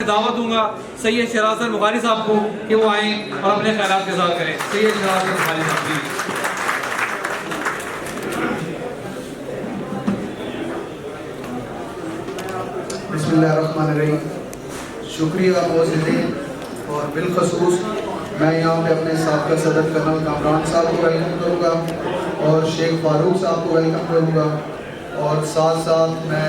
دعوت دوں گا سید شہراز حسن بخاری صاحب کو کہ وہ آئیں اور اپنے خیالات کے اظہار کریں. سید شہراز حسن بخاری صاحب جی. بسم اللہ الرحمن الرحیم. شکریہ موجودین، اور بالخصوص میں یہاں پہ اپنے سابقہ صدر کرنل کامران صاحب کو ویلکم کروں گا اور شیخ فاروق صاحب کو ویلکم کروں گا، اور ساتھ ساتھ میں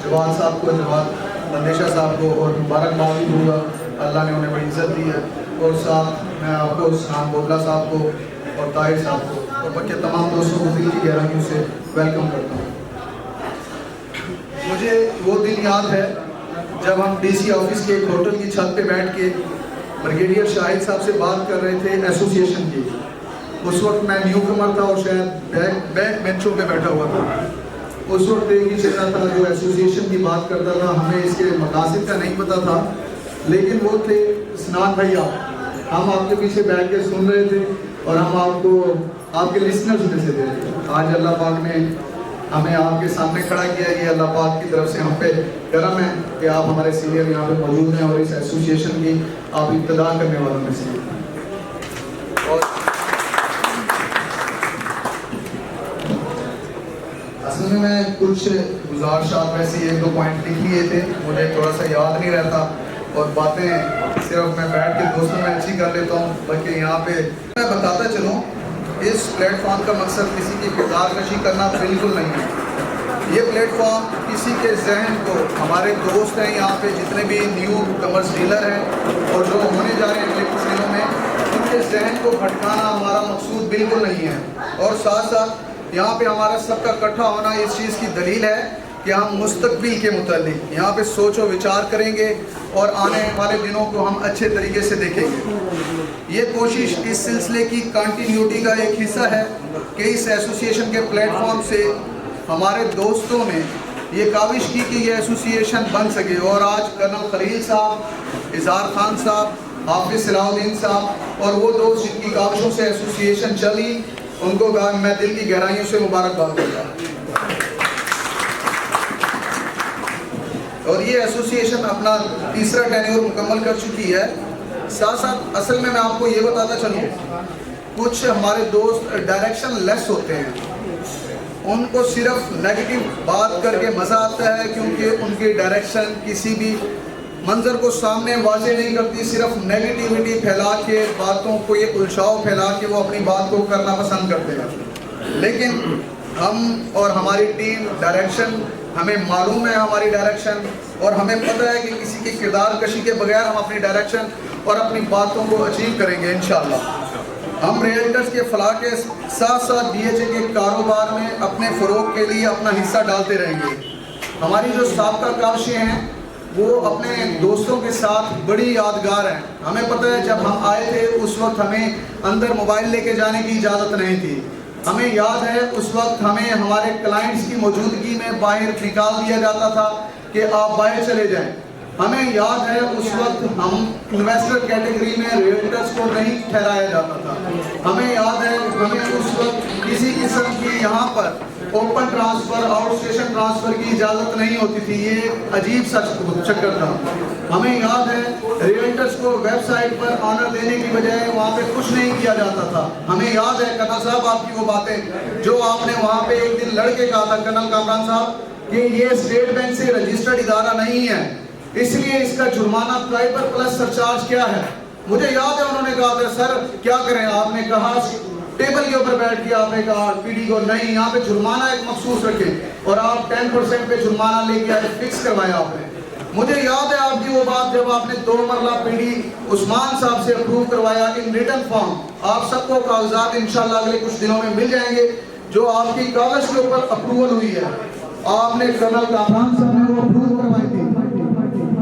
جواد صاحب کو، جواد بندیشہ صاحب کو اور مبارکباد بھی دوں گا. اللہ نے انہیں بڑی عزت دی ہے. اور ساتھ میں آپ کو سلام بودلہ صاحب کو اور طاہر صاحب کو اور باقی تمام دوستوں کو دل کی گہرائیوں سے ویلکم کرتا ہوں. مجھے وہ دن یاد ہے جب ہم ڈی سی آفس کے ایک ہوٹل کی چھت پہ بیٹھ کے بریگیڈیئر شاہد صاحب سے بات کر رہے تھے ایسوسیشن کی. اس وقت میں نیو کمر تھا اور شاید بیک بینچوں پہ بیٹھا ہوا تھا. اس وقت ایک ہی چہرہ تھا جو ایسوسیشن کی بات کرتا تھا. ہمیں اس کے مقاصد کا نہیں پتا تھا، لیکن وہ تھے سنان بھیا. ہم آپ کے پیچھے بیٹھ کے سن رہے تھے اور ہم آپ کو آپ کے لسنرز میں سے تھے. آج اللہ پاک نے ہمیں آپ کے سامنے کھڑا کیا. یہ اللہ پاک کی طرف سے ہم پہ کرم ہے کہ آپ ہمارے سینئر یہاں پہ موجود ہیں اور اس ایسوسیشن کی آپ ابتدا کرنے والوں میں سے. اور اصل میں کچھ گزارشات ویسے ایک دو پوائنٹ لکھ لیے تھے، مجھے تھوڑا سا یاد نہیں رہتا اور باتیں صرف میں بیٹھ کے دوستوں میں اچھی کر لیتا ہوں. بلکہ یہاں پہ میں بتاتا چلوں، اس پلیٹ فارم کا مقصد کسی کی کردار کشی کرنا بالکل نہیں ہے. یہ پلیٹ فارم کسی کے ذہن کو، ہمارے دوست ہیں یہاں پہ جتنے بھی نیو کمرس ڈیلر ہیں اور جو ہونے جا رہے ہیں اگلے کچھ دنوں میں، ان کے ذہن کو بھٹکانا ہمارا مقصود بالکل نہیں ہے. اور ساتھ ساتھ یہاں پہ ہمارا سب کا اکٹھا ہونا اس چیز کی دلیل ہے کہ ہم مستقبل کے متعلق یہاں پہ سوچ و وچار کریں گے اور آنے والے دنوں کو ہم اچھے طریقے سے دیکھیں گے. یہ کوشش اس سلسلے کی کنٹینیوٹی کا ایک حصہ ہے کہ اس ایسوسیشن کے پلیٹ فارم سے ہمارے دوستوں نے یہ کاوش کی کہ یہ ایسوسیشن بن سکے. اور آج کرنل خلیل صاحب، اظہار خان صاحب، حافظ صلاح الدین صاحب اور وہ دوست جن کی کاوشوں سے ایسوسیشن چلی، ان کو میں دل کی گہرائیوں سے مبارکباد کرتا ہوں. اور یہ ایسوسیشن اپنا تیسرا ٹینیور مکمل کر چکی ہے. ساتھ ساتھ اصل میں آپ کو یہ بتاتا چلوں، کچھ ہمارے دوست ڈائریکشن لیس ہوتے ہیں. ان کو صرف نیگیٹو بات کر کے مزہ آتا ہے، کیونکہ ان کی ڈائریکشن کسی بھی منظر کو سامنے واضح نہیں کرتی. صرف نیگیٹیوٹی پھیلا کے، باتوں کو یہ الجھاؤ پھیلا کے وہ اپنی بات کو کرنا پسند کرتے ہیں. لیکن ہم اور ہماری ٹیم ڈائریکشن، ہمیں معلوم ہے ہماری ڈائریکشن، اور ہمیں پتہ ہے کہ کسی کی کردار کشی کے بغیر ہم اپنی ڈائریکشن اور اپنی باتوں کو اچیو کریں گے انشاءاللہ. ہم ریئلٹرز کے فلاح کے ساتھ ساتھ ڈی ایچ اے کے کاروبار میں اپنے فروغ کے لیے اپنا حصہ ڈالتے رہیں گے. ہماری جو سابقہ کاوشیں ہیں وہ اپنے دوستوں کے ساتھ بڑی یادگار ہیں. ہمیں پتہ ہے جب ہم آئے تھے اس وقت ہمیں اندر موبائل لے کے جانے کی اجازت نہیں تھی. ہمیں یاد ہے اس وقت ہمیں ہمارے کلائنٹس کی موجودگی میں باہر نکال دیا جاتا تھا کہ آپ باہر چلے جائیں. ہمیں یاد ہے اس وقت ہم انویسٹر کیٹیگری میں ریئلٹرز کو نہیں ٹھہرایا جاتا تھا. ہمیں یاد ہے ہمیں اس وقت کسی قسم کی یہاں پر open transfer, outstation transfer کی اجازت نہیں ہوتی تھی. یہ عجیب سا چکر تھا. ہمیں یاد ہے ریئلٹرز کو ویب سائٹ پر آنر دینے کی بجائے وہاں پہ کچھ نہیں کیا جاتا تھا. ہمیں یاد ہے کرنل صاحب آپ کی وہ باتیں جو آپ نے وہاں پہ ایک دن لڑ کے کہا تھا کرنل کامران صاحب کہ یہ اسٹیٹ بینک سے رجسٹرڈ ادارہ نہیں ہے، اس لیے اس کا جرمانہ پرائبر پلس سرچارج کیا ہے. مجھے یاد ہے انہوں نے کہا تھا سر کیا کریں، آپ نے کہا ٹیبل کے اوپر بیٹھ کے آپ نے کہا پی ڈی کو نہیں، یہاں پہ جرمانہ ایک مخصوص رکھیں، اور آپ 10% پہ جرمانہ لے کے آئے، فکس کروایا آپ نے. مجھے یاد ہے آپ کی وہ بات جب آپ نے 2 مرلہ پی ڈی عثمان صاحب سے اپروو کروایا ان ریٹن فارم. آپ سب کو کاغذات انشاءاللہ اگلے کچھ دنوں میں مل جائیں گے جو آپ کی کاغذ کے اوپر اپروول ہوئی ہے. آپ نے کرنل کامران صاحب نے وہ اپروو کروائی تھی.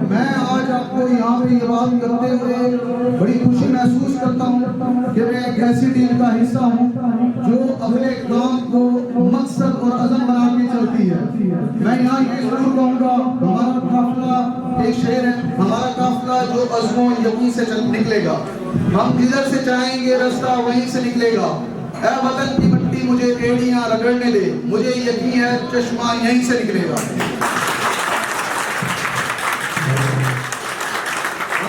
میں آج آپ کو یہاں پہ یہ بات کرتے ہوئے بڑی خوشی محسوس کرتا ہوں کہ میں ایک ایسی ٹیم کا حصہ ہوں جو اپنے کام کو مقصد اور عزم بنا کے چلتی ہے. میں یہاں یہ ضرور کہوں گا ہمارا قافلہ ایک شعر ہے، ہمارا قافلہ جو عزم و یقین سے نکلے گا، ہم جدھر سے چاہیں گے رستہ وہیں سے نکلے گا. اے وطن کی مٹی مجھے ایڑیاں رگڑنے دے، مجھے یقین ہے چشمہ یہیں سے نکلے گا.